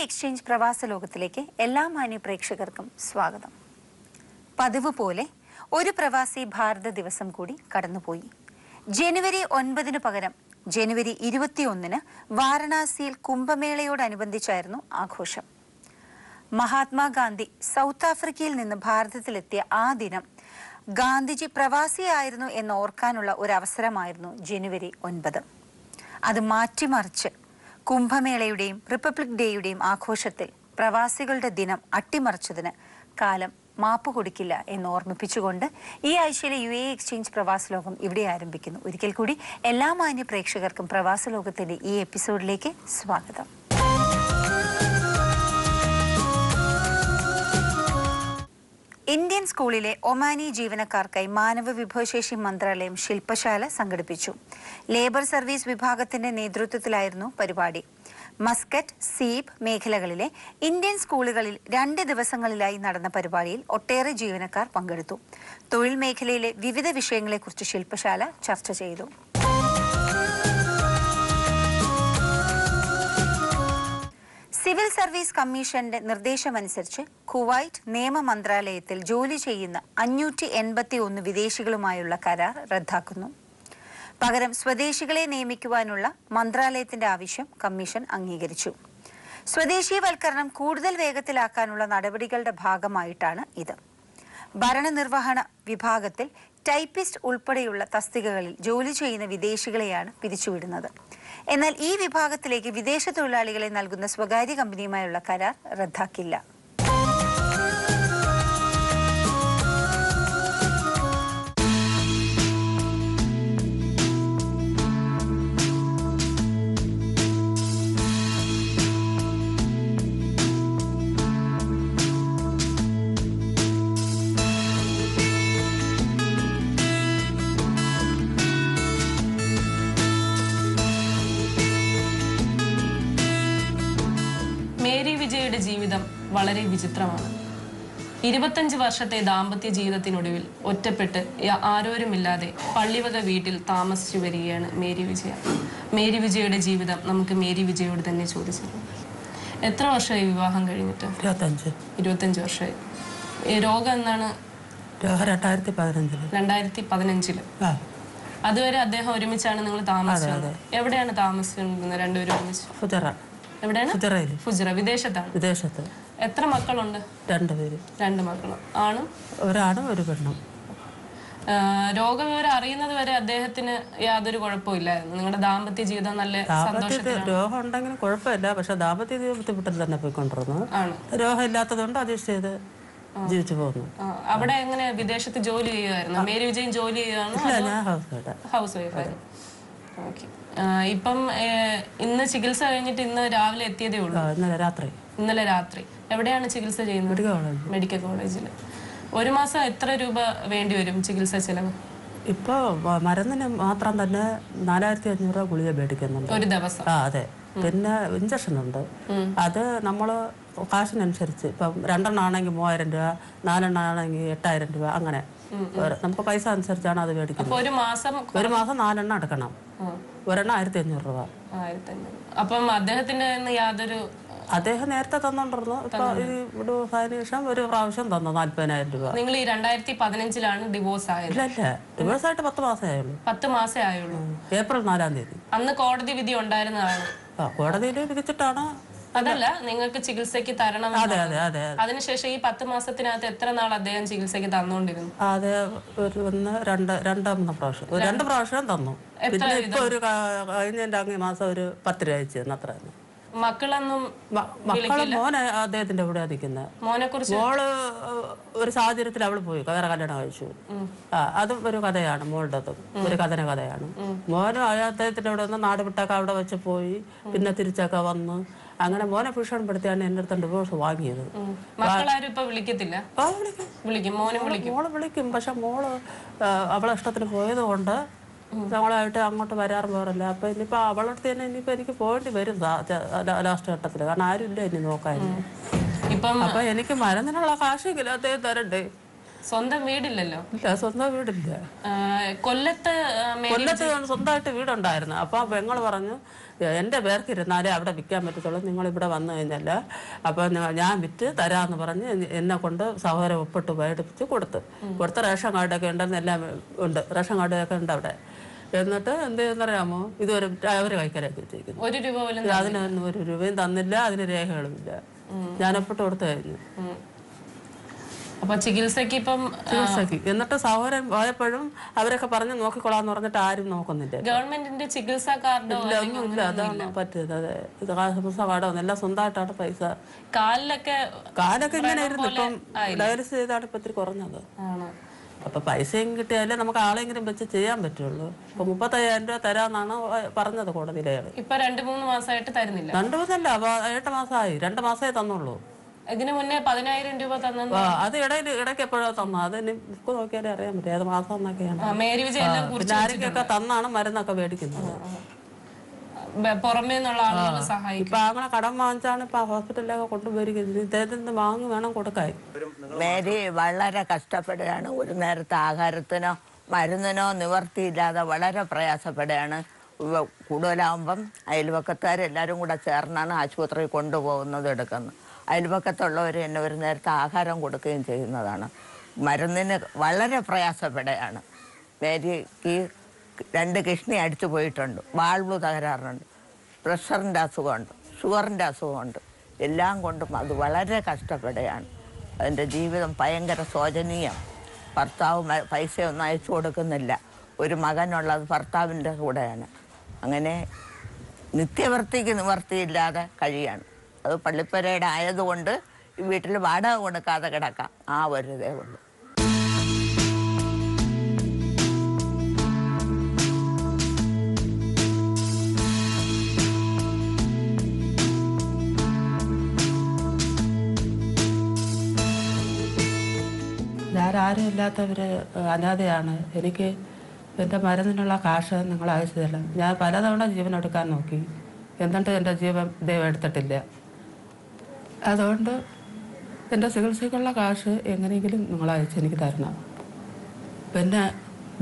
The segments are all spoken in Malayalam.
എക്സ്ചേഞ്ച് പ്രവാസ ലോകത്തിലേക്ക് എല്ലാ മാന്യ പ്രേക്ഷകർക്കും സ്വാഗതം. പതിവ് പോലെ ഒരു പ്രവാസി ഭാരത ദിവസം കൂടി കടന്നുപോയി. ജനുവരി 9 പകരം ജനുവരി 21 വാരണാസിയിൽ കുംഭമേളയോടനുബന്ധിച്ചായിരുന്നു ആഘോഷം. മഹാത്മാഗാന്ധി സൗത്ത് ആഫ്രിക്കയിൽ നിന്ന് ഭാരതത്തിലെത്തിയ ആ ദിനം ഗാന്ധിജി പ്രവാസിയായിരുന്നു എന്ന് ഓർക്കാനുള്ള ഒരു അവസരമായിരുന്നു ജനുവരി 9. അത് മാറ്റിമറിച്ച് കുംഭമേളയുടെയും റിപ്പബ്ലിക് ഡേയുടെയും ആഘോഷത്തിൽ പ്രവാസികളുടെ ദിനം അട്ടിമറിച്ചതിന് കാലം മാപ്പ് കൊടുക്കില്ല എന്ന് ഓർമ്മിപ്പിച്ചുകൊണ്ട് ഈ ആഴ്ചയിലെ UAE എക്സ്ചേഞ്ച് പ്രവാസ ലോകം ഇവിടെ ആരംഭിക്കുന്നു. ഒരിക്കൽ കൂടി എല്ലാ മാന്യ പ്രേക്ഷകർക്കും പ്രവാസ ലോകത്തിന്റെ ഈ എപ്പിസോഡിലേക്ക് സ്വാഗതം. ഇന്ത്യൻ സ്കൂളിലെ ഒമാനി ജീവനക്കാർക്കായി മാനവ വിഭവശേഷി മന്ത്രാലയം ശില്പശാല സംഘടിപ്പിച്ചു. ലേബർ സർവീസ് വിഭാഗത്തിന്റെ നേതൃത്വത്തിലായിരുന്നു പരിപാടി. മസ്കറ്റ്, സീബ് മേഖലകളിലെ ഇന്ത്യൻ സ്കൂളുകളിൽ 2 ദിവസങ്ങളിലായി നടന്ന പരിപാടിയിൽ ഒട്ടേറെ ജീവനക്കാർ പങ്കെടുത്തു. തൊഴിൽ മേഖലയിലെ വിവിധ വിഷയങ്ങളെക്കുറിച്ച് ശില്പശാല ചർച്ച ചെയ്തു. സിവിൽ സർവീസ് കമ്മീഷന്റെ നിർദ്ദേശമനുസരിച്ച് കുവൈറ്റ് നിയമ മന്ത്രാലയത്തിൽ ജോലി ചെയ്യുന്ന 581 വിദേശികളുമായുള്ള കരാർ റദ്ദാക്കുന്നു. പകരം സ്വദേശികളെ നിയമിക്കുവാനുള്ള മന്ത്രാലയത്തിന്റെ ആവശ്യം കമ്മീഷൻ അംഗീകരിച്ചു. സ്വദേശീവൽക്കരണം കൂടുതൽ വേഗത്തിലാക്കാനുള്ള നടപടികളുടെ ഭാഗമായിട്ടാണ് ഇത്. ഭരണനിർവഹണ വിഭാഗത്തിൽ ടൈപ്പിസ്റ്റ് ഉൾപ്പെടെയുള്ള തസ്തികകളിൽ ജോലി ചെയ്യുന്ന വിദേശികളെയാണ് പിരിച്ചുവിടുന്നത്. എന്നാൽ ഈ വിഭാഗത്തിലേക്ക് വിദേശ തൊഴിലാളികളെ നൽകുന്ന സ്വകാര്യ കമ്പനിയുമായുള്ള കരാർ റദ്ദാക്കില്ല. മേരി വിജയുടെ ജീവിതം വളരെ വിചിത്രമാണ്. 25 വർഷത്തെ ദാമ്പത്യ ജീവിതത്തിനൊടുവിൽ ഒറ്റപ്പെട്ട് ആരോരുമില്ലാതെ പള്ളിവക വീട്ടിൽ താമസിച്ചു വരികയാണ് മേരി വിജയ. മേരി വിജയുടെ ജീവിതം നമുക്ക് മേരി വിജയോട് തന്നെ ചോദിച്ചു. എത്ര വർഷമായി വിവാഹം കഴിഞ്ഞിട്ട്? 25 വർഷമായി. രോഗം എന്നാണ്? 2015. അതുവരെ അദ്ദേഹം ഒരുമിച്ചാണ് നിങ്ങൾ താമസിച്ചത്? എവിടെയാണ് താമസിക്കുന്നത് രണ്ടുപേരും ഒരുമിച്ച്? എവിടെയാണ്? ഫുജറ. വിദേശത്ത്. എത്ര മക്കളുണ്ട്? 2 മക്കളും. ആണും ഒരാണും ഒരു പെണ്ണും. രോഗവിവരം അറിയുന്നത് വരെ അദ്ദേഹത്തിന് യാതൊരു കുഴപ്പമില്ലായിരുന്നു. നിങ്ങളുടെ ദാമ്പത്യ ജീവിതം നല്ല സന്തോഷത്തിലാണ്. രോഗം ഉണ്ടെങ്കിലും കുഴപ്പമില്ല, പക്ഷെ ദാമ്പത്യ ജീവിതത്തിൽ തന്നെ പോയിക്കൊണ്ടിരുന്നു. രോഗം ഇല്ലാത്തതുകൊണ്ട് അഡ്ജസ്റ്റ് ചെയ്ത് ജീവിച്ചു പോകുന്നു. അവിടെ എങ്ങനെ വിദേശത്ത് ജോലി ചെയ്യുമായിരുന്നു? മേരി വിജയൻ ജോലി ചെയ്യുകയാണ്? ഹൗസ് വൈഫായിരുന്നു. ഓക്കെ. ഇപ്പം ഇന്ന് ചികിത്സ കഴിഞ്ഞിട്ട് ഇന്ന് രാവിലെ എത്തിയതേ ഉള്ളൂ? ഇന്നലെ രാത്രി. എവിടെയാണ് ചികിത്സ ചെയ്യുന്നത്? മെഡിക്കൽ കോളേജിൽ. ഒരു മാസം എത്ര രൂപ വേണ്ടി വരും ചികിത്സ ചെലവ്? ഇപ്പൊ മരുന്നിന് മാത്രം തന്നെ 4500 രൂപ ഗുളിക മേടിക്കുന്നുണ്ട് ഒരു ദിവസം. അതെ. പിന്നെ ഇഞ്ചക്ഷൻ ഉണ്ട്. അത് നമ്മള് കാശിനനുസരിച്ച് ഇപ്പം 2 ആണെങ്കിൽ 3000 രൂപ, 4 ആണെങ്കിൽ 8000 രൂപ, അങ്ങനെ നമുക്ക് പൈസ അനുസരിച്ചാണ് അത് മേടിക്കുന്നത്. ഒരു മാസം 4 എടുക്കണം. 1500 രൂപ. അപ്പം അദ്ദേഹത്തിന് അദ്ദേഹം നേരത്തെ തന്നോണ്ടിരുന്നു. ഇപ്പൊ ഇവിടെ ശേഷം ഒരു പ്രാവശ്യം തന്നു 40,000 രൂപ. നിങ്ങൾ ഈ 2015 ഡിവോഴ്സ് ആയത്? ഇല്ല, ഡിവോഴ്സ് ആയിട്ട് 10 മാസമേ ആയുള്ളൂ. 10 മാസമേ ആയുള്ളൂ. ഏപ്രിൽ 4-ാം തീയതി. അന്ന് കോടതി വിധി ഉണ്ടായിരുന്നതാണ്? കോടതിയിൽ വിധിച്ചിട്ടാണ്. അതല്ല, നിങ്ങൾക്ക് ചികിത്സയ്ക്ക് തരണം. അതിനുശേഷം ഈ 10 മാസത്തിനകത്ത് എത്ര നാൾ അദ്ദേഹം ചികിത്സയ്ക്ക് തന്നോണ്ടിരുന്നു? അതെ, രണ്ടാമത്തെ പ്രാവശ്യം 2 പ്രാവശ്യം തന്നു. പിന്നെ ഇപ്പൊ ഒരു കഴിഞ്ഞ മാസം ഒരു 10 രൂപ അയച്ചു തന്നു. അത്ര. മക്കളൊന്നും? മോനെ അദ്ദേഹത്തിന്റെ കൂടെ നിൽക്കുന്നത്. മോനെ കുറിച്ച്? മോള് ഒരു സാഹചര്യത്തിൽ അവള് പോയി വേറെ കല്യാണം കഴിച്ചു. അതും ഒരു കഥയാണ്. മോളുടെ ഒരു കഥയാണ്. മോനും അദ്ദേഹത്തിന്റെ അവിടെ നിന്ന് നാട് വിട്ടൊക്കെ അവിടെ വെച്ച് പോയി, പിന്നെ തിരിച്ചൊക്കെ വന്ന്, അങ്ങനെ മോനെ ഭീഷണിപ്പെടുത്തിയാണ് എന്റെ അടുത്ത് ഡിവോഴ്സ് വാങ്ങിയത്. മക്കളാരും ഇപ്പൊ വിളിക്കത്തില്ല? മോള് വിളിക്കും, പക്ഷെ മോള് അവളെ ഇഷ്ടത്തിന് പോയത് കൊണ്ട് ഞങ്ങളായിട്ട് അങ്ങോട്ട് വരാറ് പോറില്ല. അപ്പൊ ഇനിയിപ്പോ അവളടുത്ത് തന്നെ ഇനിയിപ്പോ എനിക്ക് പോകേണ്ടി വരും ലാസ്റ്റ് ഘട്ടത്തില്. കാരണം ആരും ഇല്ല ഇനി നോക്കാൻ. അപ്പൊ എനിക്ക് മരുന്നിനുള്ള കാശെങ്കിലും അദ്ദേഹം തരണ്ടേ. സ്വന്തം വീടില്ലല്ലോ. ഇല്ല, സ്വന്തം വീടില്ല. കൊല്ലത്ത് സ്വന്തമായിട്ട് വീടുണ്ടായിരുന്നു. അപ്പോൾ പെങ്ങൾ പറഞ്ഞു, എൻ്റെ പേർക്ക് ഇരുന്നാലേ അവിടെ വിൽക്കാൻ പറ്റത്തുള്ളൂ, നിങ്ങളിവിടെ വന്നു കഴിഞ്ഞാൽ അപ്പോൾ ഞാൻ വിറ്റ് തരാമെന്ന് പറഞ്ഞ് എന്നെ കൊണ്ട് സഹോദരൻ ഒപ്പിട്ട് മേടിപ്പിച്ച് കൊടുത്ത് റേഷൻ കാർഡൊക്കെ ഉണ്ടെന്ന് എല്ലാം ഉണ്ട്, റേഷൻ കാർഡൊക്കെ ഉണ്ട് അവിടെ. എന്നിട്ട് എന്ത് ചെയ്യുന്നറിയാമോ, ഇതുവരെ അവർ കൈക്കലാക്കി വെച്ചിരിക്കുന്നു. അതിനൊന്നും ഒരു രൂപയും തന്നില്ല, അതിന് രേഖകളുമില്ല. ഞാൻ ഒപ്പിട്ട് കൊടുത്തു കഴിഞ്ഞു. അപ്പൊ ചികിത്സക്ക് എന്നിട്ട് സഹോദരൻ പോയപ്പോഴും അവരൊക്കെ പറഞ്ഞ് നോക്കിക്കൊള്ളാന്ന് പറഞ്ഞിട്ട് ആരും നോക്കുന്നില്ല. ഗവൺമെന്റിന്റെ ചികിത്സാ കാർഡോ ഒന്നുമില്ല. അതാണ് പറ്റിയത്. അതെ, ഇത് ചികിത്സാ കാർഡോ എല്ലാം സ്വന്തമായിട്ടാണ് പൈസ. കാലൊക്കെ ഇങ്ങനെ ഇരുന്നു. ഇപ്പം ഡയാലിസിസ് ചെയ്താണ് ഇപ്പൊ ഇത്തിരി കുറഞ്ഞത്. അപ്പൊ പൈസയും കിട്ടിയാലേ നമുക്ക് ആളെങ്കിലും വെച്ച് ചെയ്യാൻ പറ്റുള്ളൂ. ഇപ്പൊ 35,000 രൂപ തരാന്നാണ് പറഞ്ഞത് കോടതിയിലെ. ഇപ്പൊ 2-3 മാസമായിട്ട് തരുന്നില്ല. 2 മാസമല്ല, 8 മാസമായി. 2 മാസമേ തന്നുള്ളൂ. ഇതിനു മുന്നേ 10,000 രൂപ തന്നു. അത് ഇടയ്ക്ക് എപ്പോഴോ തന്നു. അത് ബുക്ക് നോക്കിയാലേ അറിയാൻ പറ്റും ഏത് മാസം എന്നൊക്കെയാണ്. മേരി വിജയൻ പിന്നെ ആരൊക്കെയൊക്കെ തന്നാണ് മരുന്നൊക്കെ മേടിക്കുന്നത്. പുറമേ നിന്നുള്ള ആളുകൾ സഹായിക്കും. ഇപ്പൊ അങ്ങനെ കടം വാങ്ങിച്ചാണ് ഇപ്പൊ ഹോസ്പിറ്റലിലൊക്കെ കൊണ്ടുപോയിരിക്കുന്നത്. ഇദ്ദേഹത്തിന് വാങ്ങി വേണം കൊടുക്കാൻ. മേരി വളരെ കഷ്ടപ്പെടുകയാണ്. ഒരു നേരത്തെ ആഹാരത്തിനോ മരുന്നിനോ നിവർത്തിയില്ലാതെ വളരെ പ്രയാസപ്പെടുകയാണ്. കൂടുതലാകുമ്പം അയൽവക്കക്കാരെല്ലാവരും കൂടെ ചേർന്നാണ് ആശുപത്രിയിൽ കൊണ്ടുപോകുന്നത്, എടുക്കുന്നത്. അയൽവക്കത്തുള്ളവർ എന്നെ ഒരു നേരത്തെ ആഹാരം കൊടുക്കുകയും ചെയ്യുന്നതാണ്. മരുന്നിന് വളരെ പ്രയാസപ്പെടുകയാണ്. മേരിക്ക് 2 കിഡ്നി അടിച്ചു പോയിട്ടുണ്ട്, വാൾവ് തകരാറുണ്ട്, പ്രഷറിൻ്റെ അസുഖമുണ്ട്, ഷുഗറിൻ്റെ അസുഖമുണ്ട്. എല്ലാം കൊണ്ടും അത് വളരെ കഷ്ടപ്പെടുകയാണ്. അതിൻ്റെ ജീവിതം ഭയങ്കര ശോചനീയം. ഭർത്താവ് പൈസയൊന്നും അയച്ചു കൊടുക്കുന്നില്ല. ഒരു മകനുള്ളത് ഭർത്താവിൻ്റെ കൂടെയാണ്. അങ്ങനെ നിത്യവൃത്തിക്ക് നിവർത്തിയില്ലാതെ കഴിയാണ്. അത് പള്ളിപ്പുരയുടെ ആയതുകൊണ്ട് ഈ വീട്ടിൽ വാടക കൊടുക്കാതെ കിടക്കാം, ആ ഒരു ഇതേ ഉള്ളൂ. ഞാൻ ആരും ഇല്ലാത്തവര് അനാഥയാണ്. എനിക്ക് എൻ്റെ മരുന്നിനുള്ള കാശ് നിങ്ങൾ അയച്ചു തരാം. ഞാൻ പലതവണ ജീവൻ എടുക്കാൻ നോക്കി, എന്നിട്ട് എൻ്റെ ജീവൻ ദൈവം എടുത്തിട്ടില്ല. അതുകൊണ്ട് എൻ്റെ ചികിത്സയ്ക്കുള്ള കാശ് എങ്ങനെയെങ്കിലും നിങ്ങൾ അയച്ച് എനിക്ക് തരണം. പിന്നെ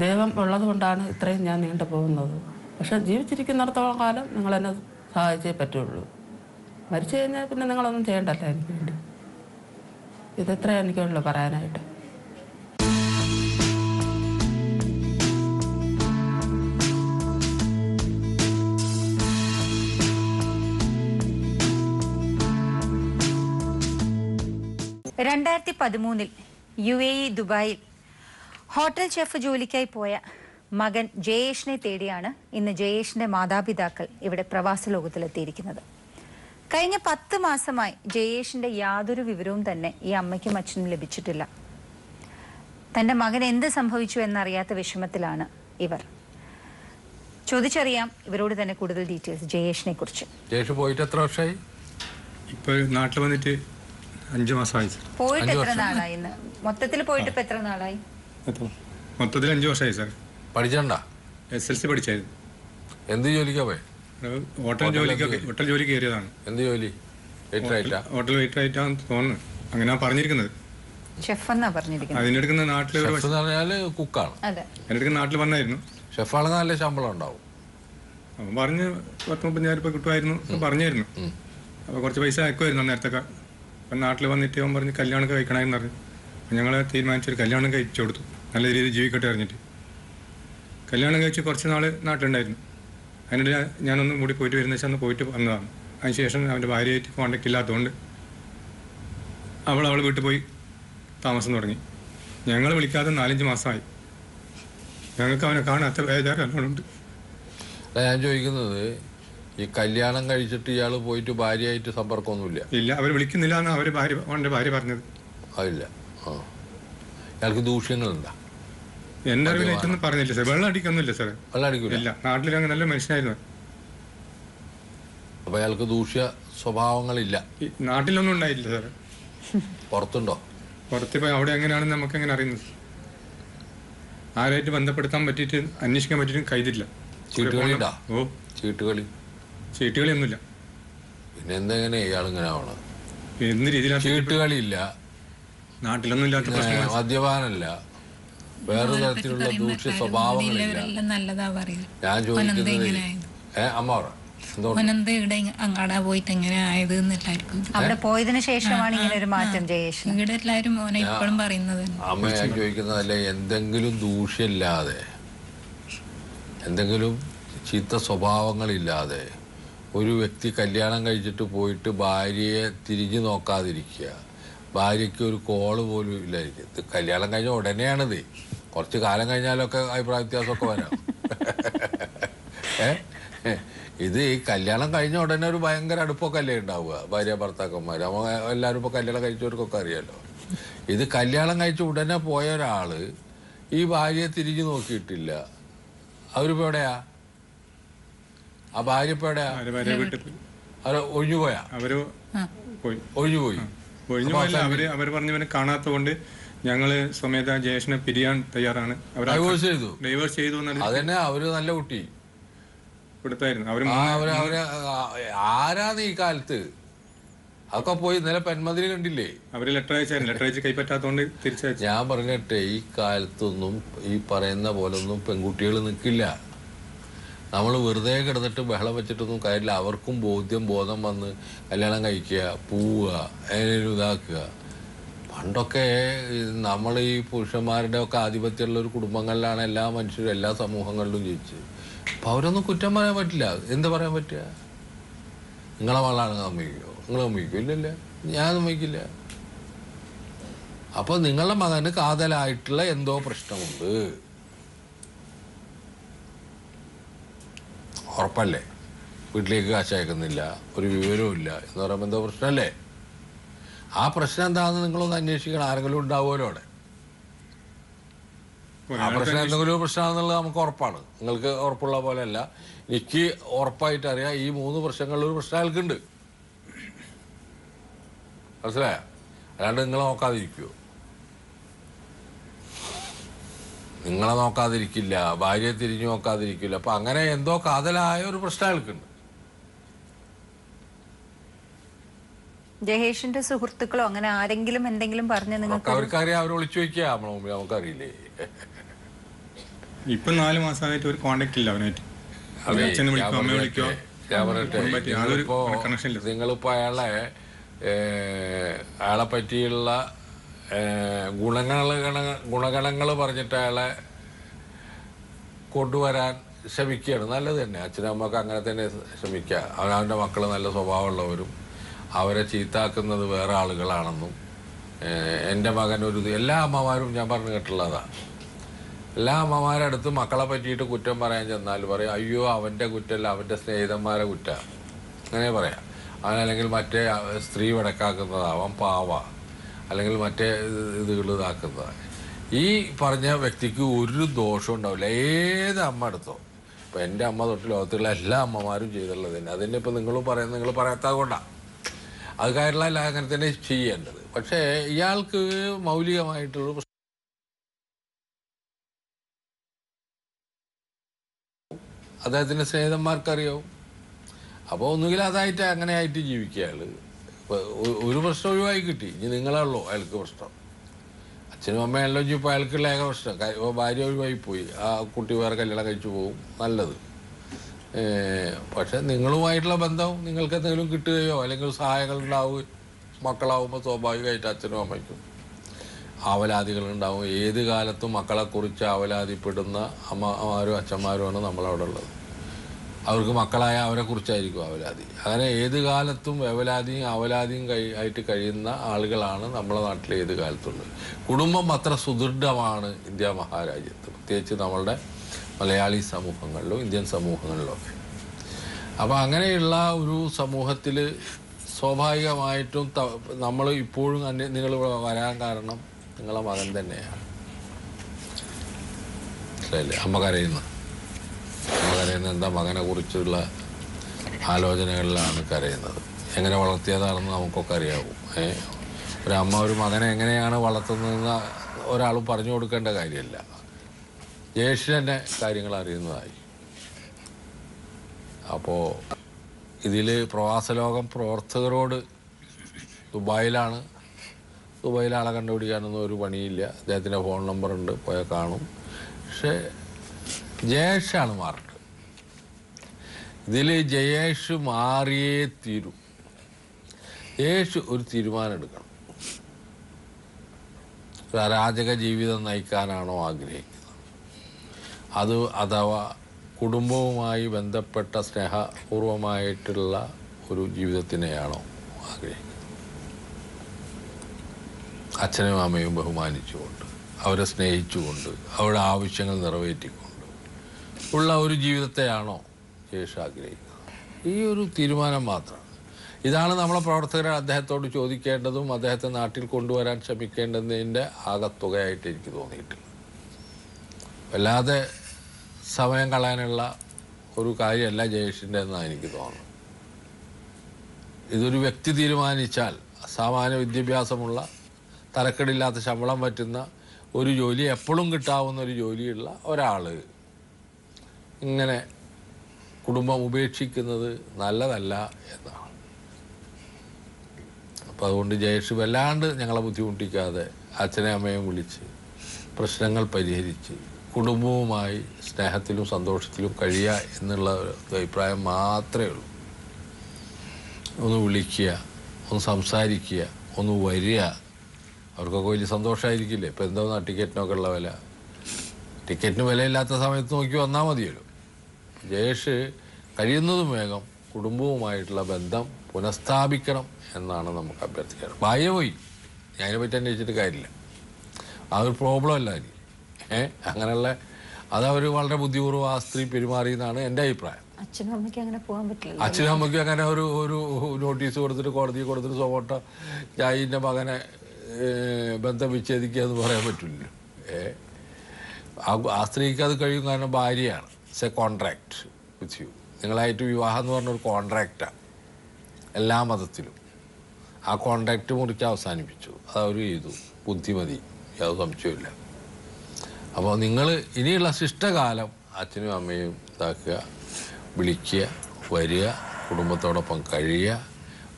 ദൈവം ഉള്ളത് കൊണ്ടാണ് ഇത്രയും ഞാൻ നീണ്ടു പോകുന്നത്. പക്ഷെ ജീവിച്ചിരിക്കുന്നിടത്തോളം കാലം നിങ്ങളെന്നെ സഹായിച്ചേ പറ്റുള്ളൂ. മരിച്ചു കഴിഞ്ഞാൽ പിന്നെ നിങ്ങളൊന്നും ചെയ്യണ്ടല്ലോ എനിക്ക് വേണ്ടി. ഇതെത്ര എനിക്കുള്ളൂ പറയാനായിട്ട്. UAE ദുബായിൽ ഹോട്ടൽ ഷെഫ് ജോലിക്കായി പോയ മകൻ ജയേഷിനെ തേടിയാണ് ഇന്ന് ജയേഷിന്റെ മാതാപിതാക്കൾ ഇവിടെ പ്രവാസ ലോകത്തിലെത്തിയിരിക്കുന്നത്. കഴിഞ്ഞ 10 മാസമായി ജയേഷിന്റെ യാതൊരു വിവരവും തന്നെ ഈ അമ്മയ്ക്കും അച്ഛനും ലഭിച്ചിട്ടില്ല. തന്റെ മകൻ എന്ത് സംഭവിച്ചു എന്നറിയാത്ത വിഷമത്തിലാണ് ഇവർ. ചോദിച്ചറിയാം ഇവരോട് തന്നെ കൂടുതൽ ഡീറ്റെയിൽസ് ജയേഷിനെ കുറിച്ച്. ജയേഷ് പോയിട്ട് എത്ര വർഷമായി? ഇപ്പോൾ നാട്ടിൽ വന്നിട്ട് 5 മാസമായി. പോയിട്ട് എത്ര നാളായി? മൊത്തത്തിൽ പോയിട്ട് ഇപ്പൊ എത്ര നാളായി? മൊത്തത്തിൽ 5 വർഷമായി സാർ. പഠിച്ചണ്ട? SLC പഠിച്ചായിരുന്നു. എന്ത് ജോലിക്കാ പോയെ? ഹോട്ടൽ ജോലി കയറിയതാണ്. എന്ത് ജോലി? ഹോട്ടൽ വെയിറ്റർ ആയിട്ടാണ് തോന്നുന്നു, അങ്ങനെ പറഞ്ഞിരിക്കുന്നത്. ഷെഫ് എന്നാ പറഞ്ഞിരിക്കുന്നത്. അതിനെടുക്കുന്ന നാട്ടിൽ കുക്കാണ്. അതിനെടുക്കുന്ന നാട്ടിൽ വന്നായിരുന്നു. ഷെഫാണെങ്കിൽ നല്ല ശമ്പളം ഉണ്ടാവും. അപ്പം പറഞ്ഞ് 10-35 രൂപ കിട്ടുമായിരുന്നു പറഞ്ഞായിരുന്നു. അപ്പോൾ കുറച്ച് പൈസ അയക്കുമായിരുന്നു നേരത്തൊക്കെ. അപ്പം നാട്ടിൽ വന്നിട്ട് അവൻ പറഞ്ഞ് കല്യാണമൊക്കെ കഴിക്കണമെന്ന് പറഞ്ഞു. ഞങ്ങൾ തീരുമാനിച്ചൊരു കല്യാണം കഴിച്ചു കൊടുത്തു, നല്ല രീതിയിൽ ജീവിക്കട്ടെ അറിഞ്ഞിട്ട്. കല്യാണം കഴിച്ച് കുറച്ച് നാൾ നാട്ടിലുണ്ടായിരുന്നു. അതിനിടെ ഞാനൊന്നും കൂടി പോയിട്ട് വരുന്ന വെച്ചാൽ അന്ന് പോയിട്ട് വന്നതാണ്. അതിനുശേഷം അവൻ്റെ ഭാര്യയായിട്ട് കോണ്ടാക്ട് ഇല്ലാത്തതുകൊണ്ട് അവൾ വീട്ടിൽ പോയി താമസം തുടങ്ങി. ഞങ്ങൾ വിളിക്കാതെ 4-5 മാസമായി. ഞങ്ങൾക്ക് അവനെ കാണാത്ത ബേജാറ് നല്ലോണമുണ്ട്. ഞാൻ ചോദിക്കുന്നത്, ഈ കല്യാണം കഴിച്ചിട്ട് ഇയാൾ പോയിട്ട് ഭാര്യയായിട്ട് സമ്പർക്കമൊന്നുമില്ല? ഇല്ല, അവർ വിളിക്കുന്നില്ല എന്നാണ് അവൻ്റെ ഭാര്യ പറഞ്ഞത്. അതില്ല. ഇയാൾക്ക് ദൂഷ്യങ്ങളുണ്ടാ? എൻ്റെ അറിവിലേറ്റൊന്നും പറഞ്ഞില്ല സാർ. വെള്ളം അടിക്കൊന്നുമില്ല സാറേ. വെള്ളം അടിക്കില്ല? ഇല്ല, നാട്ടിൽ അങ്ങനെ നല്ല മനുഷ്യനായിരുന്നു. അപ്പൊ അയാൾക്ക് ദൂഷ്യ സ്വഭാവങ്ങളില്ല? നാട്ടിലൊന്നും ഉണ്ടായില്ല സാറേ. പുറത്തുണ്ടോ? പുറത്ത് പോയി അവിടെ എങ്ങനെയാണെന്ന് നമുക്ക് എങ്ങനെ അറിയുന്നത്? ആരായിട്ട് ബന്ധപ്പെടുത്താൻ പറ്റിയിട്ട് അന്വേഷിക്കാൻ പറ്റിയിട്ടും കഴിച്ചില്ല. ചീട്ടുകളി ഉണ്ടോ? ഓ, നാട്ടിലൊന്നും ഇല്ലാത്ത പ്രശ്നങ്ങൾ. മദ്യപാനല്ല, വേറെ തരത്തിലുള്ള ദൂഷ്യ സ്വഭാവങ്ങളില്ല. നല്ലതാ പറയുക. ഞാൻ ചോദിക്കുന്നത് അമ്മ പറ ഓനെന്ത് ഇവിടെ അങ്ങാടാ പോയിട്ട് എങ്ങനെ ആയത് എല്ലാവർക്കും അവിടെ പോയതിനു ശേഷമാണ് ഇങ്ങനെ ഒരു മാറ്റം ജയേഷ്. ഇവിടെ എല്ലാവരും മോനെ ഇപ്പോഴും പറയുന്നത്. അമ്മ ഞാൻ ചോദിക്കുന്നതല്ലേ, എന്തെങ്കിലും ദൂഷ്യമില്ലാതെ, എന്തെങ്കിലും ചീത്ത സ്വഭാവങ്ങളില്ലാതെ ഒരു വ്യക്തി കല്യാണം കഴിച്ചിട്ട് പോയിട്ട് ഭാര്യയെ തിരിഞ്ഞു നോക്കാതിരിക്കുക, ഭാര്യയ്ക്ക് ഒരു കോള് പോലും ഇല്ലായിരിക്കും. ഇത് കല്യാണം കഴിഞ്ഞ ഉടനെയാണിത്. കുറച്ച് കാലം കഴിഞ്ഞാലൊക്കെ അഭിപ്രായ വ്യത്യാസമൊക്കെ വരാം. ഇത് ഈ കല്യാണം കഴിഞ്ഞ ഉടനെ ഒരു ഭയങ്കര അടുപ്പൊക്കെ അല്ലേ ഉണ്ടാവുക ഭാര്യ ഭർത്താക്കന്മാർ. നമ്മൾ എല്ലാവരും ഇപ്പോൾ കല്യാണം കഴിച്ചവർക്കൊക്കെ അറിയാലോ. ഇത് കല്യാണം കഴിച്ച ഉടനെ പോയ ഒരാള് ഈ ഭാര്യയെ തിരിഞ്ഞു നോക്കിയിട്ടില്ല. അവരിപ്പോ എവിടെയാ? ആ ഭാര്യ ഇപ്പൊ എവിടെയാ? അവര് ഒഴിഞ്ഞുപോയാ? ഒഴിഞ്ഞുപോയി. അവര് പറഞ്ഞവനെ കാണാത്തതുകൊണ്ട് ഞങ്ങള് സ്വമേധ ജയേഷിനെ പിരിയാൻ തയ്യാറാണ്. ഡൈവേഴ്സ് ചെയ്തു. അതന്നെ അവര് നല്ല കുട്ടി കൊടുത്തായിരുന്നു. ആരാന്ന് ഈ കാലത്ത് അതൊക്കെ പോയി ഇന്നലെ പെൺമതിരി കണ്ടില്ലേ? അവര് ലെറ്റർ അയച്ച് കൈപ്പറ്റാത്തോണ്ട് തിരിച്ചയച്ചു. ഞാൻ പറഞ്ഞിട്ടെ, ഈ കാലത്തൊന്നും ഈ പറയുന്ന പോലൊന്നും പെൺകുട്ടികൾ നിൽക്കില്ല. നമ്മൾ വെറുതെ കിടന്നിട്ട് ബഹളം വെച്ചിട്ടൊന്നും കാര്യമില്ല. അവർക്കും ബോധം വന്ന് കല്യാണം കഴിക്കുക, പോവുക, അതിനൊരു ഇതാക്കുക. പണ്ടൊക്കെ നമ്മൾ ഈ പുരുഷന്മാരുടെ ഒക്കെ ആധിപത്യമുള്ള ഒരു കുടുംബങ്ങളിലാണ് എല്ലാ മനുഷ്യരും എല്ലാ സമൂഹങ്ങളിലും ജീവിച്ചത്. അപ്പം അവരൊന്നും കുറ്റം പറയാൻ പറ്റില്ല. എന്ത് പറയാൻ പറ്റുക? നിങ്ങളെ മകളാണ് സമ്മതിക്കുമോ? നിങ്ങൾ സമ്മതിക്കും? ഇല്ലല്ല, ഞാൻ സമ്മതിക്കില്ല. അപ്പോൾ നിങ്ങളുടെ മകന് കാതലായിട്ടുള്ള എന്തോ പ്രശ്നമുണ്ട്, ഉറപ്പല്ലേ? വീട്ടിലേക്ക് കാശ് അയക്കുന്നില്ല, ഒരു വിവരവും ഇല്ല എന്ന് പറയുമ്പോൾ എന്തോ പ്രശ്നമല്ലേ? ആ പ്രശ്നം എന്താണെന്ന് നിങ്ങളൊന്ന് അന്വേഷിക്കണം. ആരെങ്കിലും ഉണ്ടാവുമല്ലോ അവിടെ. ആ പ്രശ്നം എന്തെങ്കിലും പ്രശ്നമാണെന്നുള്ളത് നമുക്ക് ഉറപ്പാണ്. നിങ്ങൾക്ക് ഉറപ്പുള്ള പോലെയല്ല, എനിക്ക് ഉറപ്പായിട്ട് അറിയാം. ഈ 3 പ്രശ്നങ്ങളിലൊരു പ്രശ്നം അയാൾക്കുണ്ട്. മനസ്സിലായ? അല്ലാണ്ട് നിങ്ങളെ നോക്കാതിരിക്കുമോ? നിങ്ങളെ നോക്കാതിരിക്കില്ല, ഭാര്യയെ തിരിഞ്ഞു നോക്കാതിരിക്കില്ല. അപ്പൊ അങ്ങനെ എന്തോ കാതലായ ഒരു പ്രശ്നം അയാൾക്കുണ്ട്. ജയേഷിന്റെ സുഹൃത്തുക്കളോ അങ്ങനെ ആരെങ്കിലും എന്തെങ്കിലും പറഞ്ഞ് നിങ്ങൾക്ക്? അവർക്കറിയാം, അവർ ഒളിച്ചു വയ്ക്കുക. നമ്മളെ മുമ്പിൽ നമുക്കറിയില്ലേ? ഇപ്പൊ 4 മാസമായിട്ട് ഒരു കോണ്ടാക്ട് ഇല്ല അവനായിട്ട്. ഞാൻ പറയട്ടെ, നിങ്ങളിപ്പോ അയാളെ പറ്റിയുള്ള ഗുണഗണങ്ങൾ പറഞ്ഞിട്ട് അയാളെ കൊണ്ടുവരാൻ ശ്രമിക്കുകയാണ്. നല്ലത് തന്നെ. അച്ഛനമ്മക്ക് അങ്ങനെ തന്നെ ശ്രമിക്കുക. അവനവൻ്റെ മക്കൾ നല്ല സ്വഭാവമുള്ളവരും അവരെ ചീത്താക്കുന്നത് വേറെ ആളുകളാണെന്നും എൻ്റെ മകൻ എല്ലാ അമ്മമാരും ഞാൻ പറഞ്ഞു കേട്ടുള്ളതാണ്. എല്ലാ അമ്മമാരുടെ അടുത്ത് മക്കളെ പറ്റിയിട്ട് കുറ്റം പറയാൻ ചെന്നാൽ പറയും, അയ്യോ അവൻ്റെ കുറ്റമല്ല, അവൻ്റെ സ്നേഹിതന്മാരെ കുറ്റമാണ്. അങ്ങനെ പറയാം. അവനല്ലെങ്കിൽ മറ്റേ സ്ത്രീ വടക്കാക്കുന്നതാവാം, പാവ, അല്ലെങ്കിൽ മറ്റേ ഇതുകൾ ഇതാക്കുന്നതാണ്. ഈ പറഞ്ഞ വ്യക്തിക്ക് ഒരു ദോഷം ഉണ്ടാവില്ല. ഏത് അമ്മ എടുത്തോ, ഇപ്പം എൻ്റെ അമ്മ തൊട്ട് ലോകത്തുള്ള എല്ലാ അമ്മമാരും ചെയ്തുള്ളത് തന്നെ. അതിൻ്റെ ഇപ്പം നിങ്ങളും പറയുന്നത് നിങ്ങൾ പറയാത്ത കൊണ്ടാണ്. അത് കാര്യമുള്ള അങ്ങനെ തന്നെ ചെയ്യേണ്ടത്. പക്ഷേ ഇയാൾക്ക് മൗലികമായിട്ടുള്ള അദ്ദേഹത്തിൻ്റെ സ്നേഹിതന്മാർക്കറിയാവും. അപ്പോൾ ഒന്നുകിൽ അതായിട്ട് അങ്ങനെ ആയിട്ട് ജീവിക്കുക അയാൾ. ഒരു പ്രശ്നം ഒഴിവായി കിട്ടി. ഇനി നിങ്ങളേ ഉള്ളൂ അയാൾക്ക് പ്രശ്നം. അച്ഛനും അമ്മയല്ലോ ഇനി ഇപ്പോൾ അയാൾക്കുള്ള ഏക പ്രശ്നം. ഭാര്യ ഒഴിവായി പോയി, ആ കുട്ടി വേറെ കല്യാണം കഴിച്ചു പോകും, നല്ലത്. പക്ഷെ നിങ്ങളുമായിട്ടുള്ള ബന്ധം നിങ്ങൾക്ക് എന്തെങ്കിലും കിട്ടുകയോ അല്ലെങ്കിൽ സഹായങ്ങൾ ഉണ്ടാവുകയോ, മക്കളാവുമ്പോൾ സ്വാഭാവികമായിട്ട് അച്ഛനും അമ്മയ്ക്കും ആവലാതികളുണ്ടാവും. ഏത് കാലത്തും മക്കളെക്കുറിച്ച് ആവലാതിപ്പെടുന്ന അമ്മമാരും അച്ഛന്മാരുമാണ് നമ്മളവിടെ ഉള്ളത്. അവർക്ക് മക്കളായ അവരെ കുറിച്ചായിരിക്കും അവലാതി. അങ്ങനെ ഏത് കാലത്തും അവലാതിയും ആയിട്ട് കഴിയുന്ന ആളുകളാണ് നമ്മളെ നാട്ടിലെ ഏത് കാലത്തുള്ളത്. കുടുംബം അത്ര സുദൃഢമാണ് ഇന്ത്യ മഹാരാജ്യത്ത്, പ്രത്യേകിച്ച് നമ്മളുടെ മലയാളി സമൂഹങ്ങളിലും ഇന്ത്യൻ സമൂഹങ്ങളിലൊക്കെ. അപ്പോൾ അങ്ങനെയുള്ള ഒരു സമൂഹത്തിൽ സ്വാഭാവികമായിട്ടും നമ്മൾ ഇപ്പോഴും നിങ്ങൾ വരാൻ കാരണം നിങ്ങളെ മകൻ തന്നെയാണ്. മനസ്സിലായില്ലേ? അമ്മ കരയുന്ന എന്താ മകനെ കുറിച്ചുള്ള ആലോചനകളിലാണ് കരയുന്നത്. എങ്ങനെ വളർത്തിയതാണെന്ന് നമുക്കൊക്കെ അറിയാവും. ഒരമ്മ ഒരു മകനെ എങ്ങനെയാണ് വളർത്തുന്നതെന്ന് ഒരാളും പറഞ്ഞു കൊടുക്കേണ്ട കാര്യമല്ല. ജയേഷിൻ്റെ കാര്യങ്ങൾ അറിയുന്നതായി. അപ്പോൾ ഇതിൽ പ്രവാസലോകം പ്രവർത്തകരോട് ദുബായിലാണ് ദുബായിൽ ആളെ കണ്ടുപിടിക്കാനൊന്നും ഒരു പണിയില്ല. അദ്ദേഹത്തിൻ്റെ ഫോൺ നമ്പറുണ്ട്, പോയാൽ കാണും. പക്ഷേ ജയേഷാണ് മാറേണ്ടത്. ഇതിൽ ജയേഷ് മാറിയേ തീരൂ. ജയേഷ് ഒരു തീരുമാനം എടുക്കണം. ഒരു അരാജക ജീവിതം നയിക്കാനാണോ ആഗ്രഹിക്കുന്നത്, അഥവാ കുടുംബവുമായി ബന്ധപ്പെട്ട സ്നേഹപൂർവമായിട്ടുള്ള ഒരു ജീവിതത്തിനെയാണോ ആഗ്രഹിക്കുന്നത്? അച്ഛനും അമ്മയും ബഹുമാനിച്ചുകൊണ്ട്, അവരെ സ്നേഹിച്ചുകൊണ്ട്, അവരുടെ ആവശ്യങ്ങൾ നിറവേറ്റിക്കൊണ്ട് ഉള്ള ഒരു ജീവിതത്തെയാണോ ജയേഷ് ആഗ്രഹിക്കുന്നത്? ഈ ഒരു തീരുമാനം മാത്രമാണ്. ഇതാണ് നമ്മളെ പ്രവർത്തകരെ അദ്ദേഹത്തോട് ചോദിക്കേണ്ടതും അദ്ദേഹത്തെ നാട്ടിൽ കൊണ്ടുവരാൻ ശ്രമിക്കേണ്ടതിൻ്റെ ആകത്തുകയായിട്ട് എനിക്ക് തോന്നിയിട്ടില്ല. വല്ലാതെ സമയം കളയാനുള്ള ഒരു കാര്യമല്ല ജയേഷിൻ്റെ എന്നാണ് എനിക്ക് തോന്നുന്നത്. ഇതൊരു വ്യക്തി തീരുമാനിച്ചാൽ, സാമാന്യ വിദ്യാഭ്യാസമുള്ള, തരക്കേടില്ലാത്ത ശമ്പളം പറ്റുന്ന ഒരു ജോലി, എപ്പോഴും കിട്ടാവുന്ന ഒരു ജോലിയുള്ള ഒരാൾ ഇങ്ങനെ കുടുംബം ഉപേക്ഷിക്കുന്നത് നല്ലതല്ല എന്നാണ്. അപ്പോൾ അതുകൊണ്ട് ജയേഷ് വല്ലാണ്ട് ഞങ്ങളെ ബുദ്ധിമുട്ടിക്കാതെ അച്ഛനെ അമ്മയും വിളിച്ച് പ്രശ്നങ്ങൾ പരിഹരിച്ച് കുടുംബവുമായി സ്നേഹത്തിലും സന്തോഷത്തിലും കഴിയുക എന്നുള്ള ഒരു അഭിപ്രായം മാത്രമേ ഉള്ളൂ. ഒന്ന് വിളിക്കുക, ഒന്ന് സംസാരിക്കുക, ഒന്ന് വരിക. അവർക്കൊക്കെ വലിയ സന്തോഷമായിരിക്കില്ലേ? ഇപ്പം എന്താ ടിക്കറ്റിനൊക്കെ ഉള്ള വില. ടിക്കറ്റിന് വിലയില്ലാത്ത സമയത്ത് നോക്കി വന്നാൽ മതിയല്ലോ. ജയേഷ് കഴിയുന്നതും വേഗം കുടുംബവുമായിട്ടുള്ള ബന്ധം പുനഃസ്ഥാപിക്കണം എന്നാണ് നമുക്ക് അഭ്യർത്ഥിക്കാറ്. ഭാര്യ പോയി, അതിനെ പറ്റി അന്വേഷിച്ചിട്ട് കാര്യമില്ല. അതൊരു പ്രോബ്ലം അല്ല എനിക്ക്. അങ്ങനെയുള്ള അതവർ വളരെ ബുദ്ധിപൂർവ്വം ആ സ്ത്രീ പെരുമാറി എന്നാണ് എൻ്റെ അഭിപ്രായം. അച്ഛനും അമ്മയ്ക്ക് അങ്ങനെ പോകാൻ പറ്റില്ല. അച്ഛനും അമ്മയ്ക്കും അങ്ങനെ ഒരു നോട്ടീസ് കൊടുത്തിട്ട് കോടതിയിൽ കൊടുത്തിട്ട് സോവോട്ട ജായിൻ്റെ മകനെ ബന്ധം വിച്ഛേദിക്കുക എന്ന് പറയാൻ പറ്റില്ലല്ലോ. ആ സ്ത്രീക്ക് അത് കഴിയും, കാരണം ഭാര്യയാണ്. It's A contract with you. നിങ്ങളായിട്ട് വിവാഹം എന്ന് പറഞ്ഞൊരു കോൺട്രാക്റ്റാണ് എല്ലാ മതത്തിലും. ആ കോൺട്രാക്റ്റ് മുറിച്ച് അവസാനിപ്പിച്ചു, അതവർ ചെയ്തു. ബുദ്ധിമതി, യാതൊരു സംശയമില്ല. അപ്പോൾ നിങ്ങൾ ഇനിയുള്ള ശിഷ്ടകാലം അച്ഛനും അമ്മയും ഇതാക്കുക, വിളിക്കുക, വരിക, കുടുംബത്തോടൊപ്പം കഴിയുക,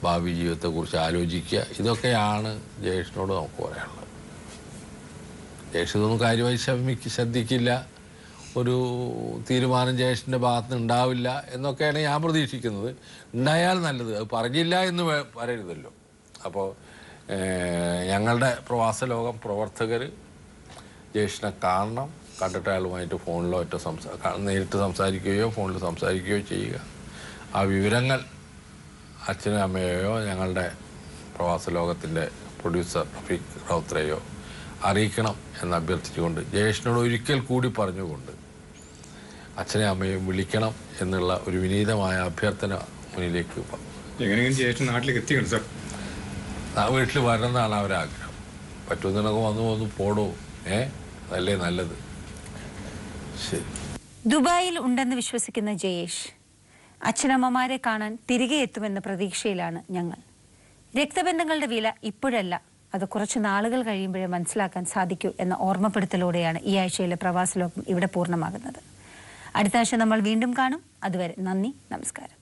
ഭാവി ജീവിതത്തെക്കുറിച്ച് ആലോചിക്കുക. ഇതൊക്കെയാണ് ജയേഷിനോട് നമുക്ക് പറയാനുള്ളത്. ജയേഷ് ഇതൊന്നും കാര്യമായി ശ്രദ്ധിക്കില്ല, ഒരു തീരുമാനം ജയേഷിൻ്റെ ഭാഗത്ത് നിന്ന് ഉണ്ടാവില്ല എന്നൊക്കെയാണ് ഞാൻ പ്രതീക്ഷിക്കുന്നത്. ഉണ്ടായാൽ നല്ലത്, അത് പറഞ്ഞില്ല എന്ന് പറയരുതല്ലോ. അപ്പോൾ ഞങ്ങളുടെ പ്രവാസ ലോകം പ്രവർത്തകർ ജയേഷിനെ കാണണം, കണ്ടിട്ട് അയാളുമായിട്ട് ഫോണിലോ നേരിട്ട് സംസാരിക്കുകയോ ഫോണിൽ സംസാരിക്കുകയോ ചെയ്യുക. ആ വിവരങ്ങൾ അച്ഛനും അമ്മയെയോ ഞങ്ങളുടെ പ്രവാസ ലോകത്തിൻ്റെ പ്രൊഡ്യൂസർ റഫീഖ് റൗത്രയോ അറിയിക്കണം എന്ന് അഭ്യർത്ഥിച്ചുകൊണ്ട്, ജയേഷിനോട് ഒരിക്കൽ കൂടി പറഞ്ഞുകൊണ്ട് അച്ഛനെ അമ്മയും വിളിക്കണം എന്നുള്ള ഒരു വിനീതമായ അഭ്യർത്ഥന മുന്നിലേക്ക് എങ്ങനെയെങ്കിലും ജയേഷ് നാട്ടിലേക്ക് എത്തിക്കണം സാർ. വീട്ടിൽ വരണമെന്നാണ് അവരാഗ്രഹം. പറ്റുന്നതിനൊക്കെ വന്ന് പോടൂ. അതല്ലേ നല്ലത്. ശരി. ദുബായിൽ ഉണ്ടെന്ന് വിശ്വസിക്കുന്ന ജയേഷ് അച്ഛനമ്മമാരെ കാണാൻ തിരികെ എത്തുമെന്ന പ്രതീക്ഷയിലാണ് ഞങ്ങൾ. രക്തബന്ധങ്ങളുടെ വില ഇപ്പോഴല്ല, അത് കുറച്ച് നാളുകൾ കഴിയുമ്പോഴേ മനസ്സിലാക്കാൻ സാധിക്കൂ എന്ന ഓർമ്മപ്പെടുത്തലോടെയാണ് ഈ ആഴ്ചയിലെ പ്രവാസ ലോകം ഇവിടെ പൂർണ്ണമാകുന്നത്. അടുത്ത ആഴ്ച നമ്മൾ വീണ്ടും കാണും. അതുവരെ നന്ദി, നമസ്കാരം.